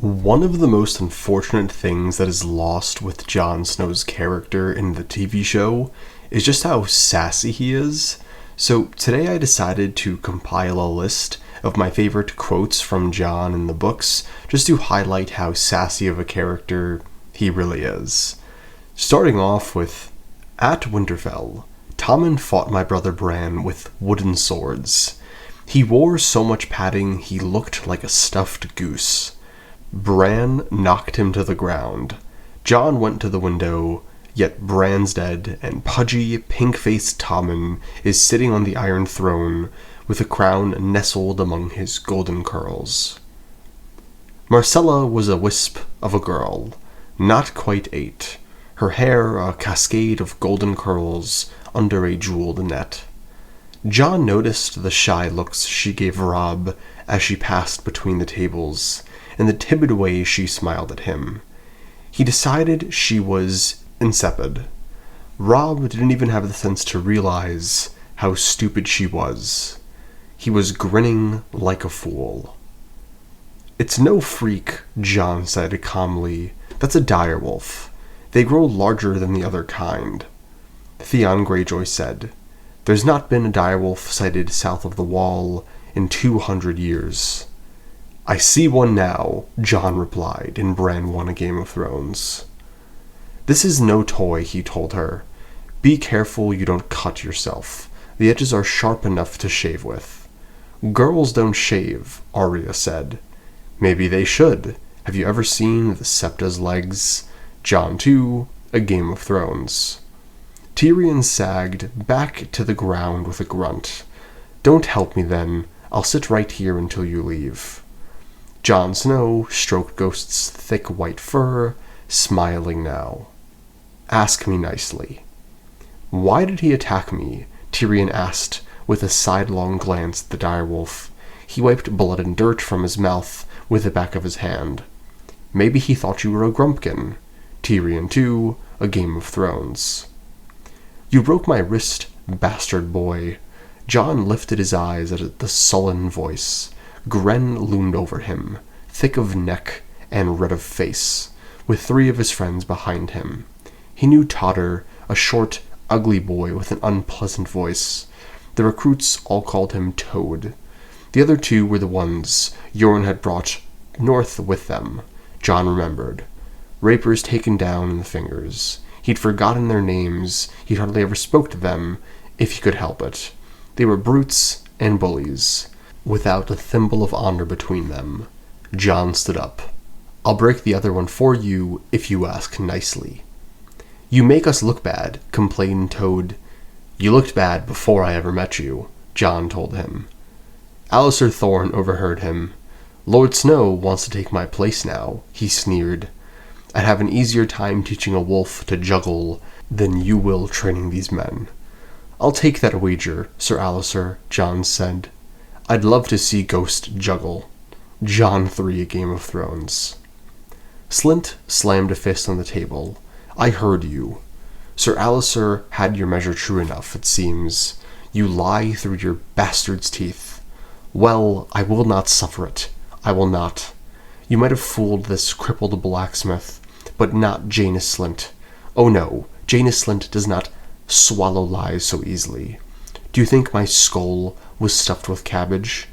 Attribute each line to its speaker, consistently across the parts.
Speaker 1: One of the most unfortunate things that is lost with Jon Snow's character in the TV show is just how sassy he is. So today I decided to compile a list of my favorite quotes from Jon in the books, just to highlight how sassy of a character he really is. Starting off with, at Winterfell, Tommen fought my brother Bran with wooden swords. He wore so much padding he looked like a stuffed goose. Bran knocked him to the ground. Jon went to the window, yet Bran's dead, and pudgy, pink-faced Tommen is sitting on the Iron Throne with a crown nestled among his golden curls. Marcella was a wisp of a girl, not quite 8, her hair a cascade of golden curls under a jeweled net. Jon noticed the shy looks she gave Robb as she passed between the tables, and the timid way she smiled at him. He decided she was insipid. Robb didn't even have the sense to realize how stupid she was. He was grinning like a fool. "It's no freak," Jon said calmly. "That's a direwolf. They grow larger than the other kind." Theon Greyjoy said, "There's not been a direwolf sighted south of the Wall in 200 years. "I see one now," Jon replied in Bran won a Game of Thrones. "This is no toy," he told her. "Be careful you don't cut yourself. The edges are sharp enough to shave with." "Girls don't shave," Arya said. "Maybe they should. Have you ever seen the Septa's legs?" Jon 2, A Game of Thrones. Tyrion sagged back to the ground with a grunt. "Don't help me then. I'll sit right here until you leave." Jon Snow stroked Ghost's thick white fur, smiling now. "Ask me nicely." "Why did he attack me?" Tyrion asked with a sidelong glance at the direwolf. He wiped blood and dirt from his mouth with the back of his hand. "Maybe he thought you were a grumpkin." Tyrion 2, A Game of Thrones. "You broke my wrist, bastard boy." Jon lifted his eyes at the sullen voice. Gren loomed over him, thick of neck and red of face, with 3 of his friends behind him. He knew Totter, a short, ugly boy with an unpleasant voice. The recruits all called him Toad. The other 2 were the ones Yoren had brought north with them. Jon remembered. Rapers taken down in the fingers. He'd forgotten their names. He'd hardly ever spoke to them, if he could help it. They were brutes and bullies, without a thimble of honor between them. Jon stood up. "I'll break the other one for you if you ask nicely." "You make us look bad," complained Toad. "You looked bad before I ever met you," Jon told him. Alliser Thorne overheard him. "Lord Snow wants to take my place now," he sneered. "I'd have an easier time teaching a wolf to juggle than you will training these men." "I'll take that wager, Sir Alliser," Jon said. "I'd love to see Ghost juggle." Jon 3, A Game of Thrones. Slint slammed a fist on the table. "I heard you. Sir Alliser had your measure true enough, it seems. You lie through your bastard's teeth. Well, I will not suffer it. I will not. You might have fooled this crippled blacksmith, but not Jaina Slint. Oh no, Jaina Slint does not swallow lies so easily. Do you think my skull was stuffed with cabbage?"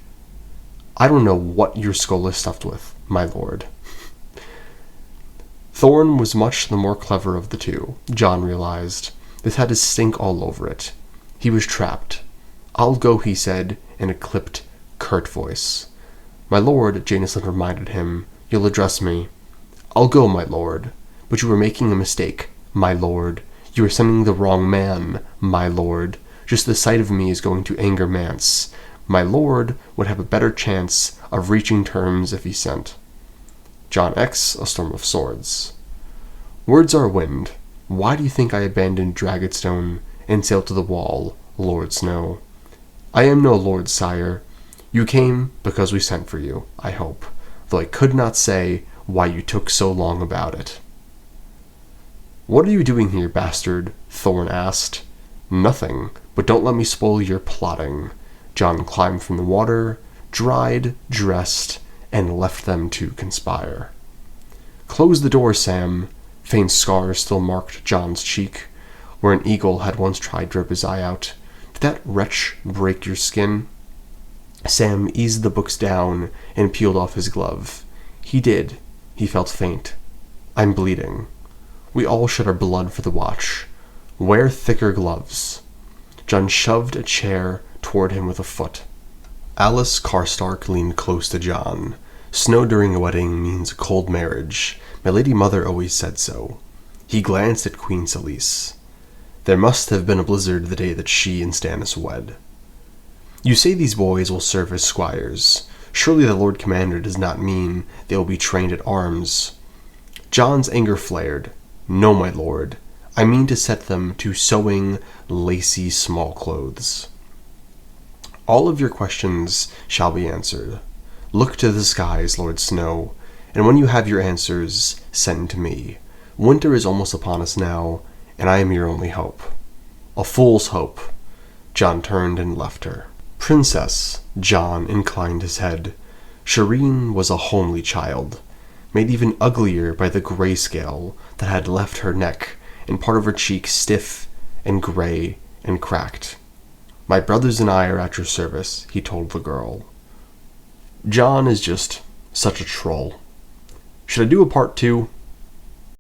Speaker 1: "I don't know what your skull is stuffed with, my lord." Thorne was much the more clever of the 2, Jon realized. This had his stink all over it. He was trapped. "I'll go," he said, in a clipped, curt voice. "My lord," Jaina Slint reminded him, "you'll address me." "I'll go, my lord. But you are making a mistake, my lord. You are sending the wrong man, my lord. Just the sight of me is going to anger Mance. My lord would have a better chance of reaching terms if he sent." Jon X, A Storm of Swords. "Words are wind. Why do you think I abandoned Dragonstone and sailed to the Wall, Lord Snow? I am no lord, sire. You came because we sent for you, I hope, though I could not say why you took so long about it." "What are you doing here, bastard?" Thorne asked. "Nothing, but don't let me spoil your plotting." Jon climbed from the water, dried, dressed, and left them to conspire. "Close the door, Sam." Faint scars still marked John's cheek, where an eagle had once tried to rip his eye out. "Did that wretch break your skin?" Sam eased the books down and peeled off his glove. He did. He felt faint. "I'm bleeding." "We all shed our blood for the watch. Wear thicker gloves." John shoved a chair toward him with a foot. Alice Karstark leaned close to John. "Snow during a wedding means a cold marriage. My lady mother always said so." He glanced at Queen Selise. "There must have been a blizzard the day that she and Stannis wed." "You say these boys will serve as squires. Surely the Lord Commander does not mean they will be trained at arms." John's anger flared. "No, my lord. I mean to set them to sewing lacy small clothes." "All of your questions shall be answered. Look to the skies, Lord Snow, and when you have your answers, send to me. Winter is almost upon us now, and I am your only hope." "A fool's hope." John turned and left her. "Princess," John inclined his head. Shireen was a homely child, made even uglier by the grayscale that had left her neck and part of her cheek stiff and gray and cracked. "My brothers and I are at your service," he told the girl. "John is just such a troll. Should I do a part 2?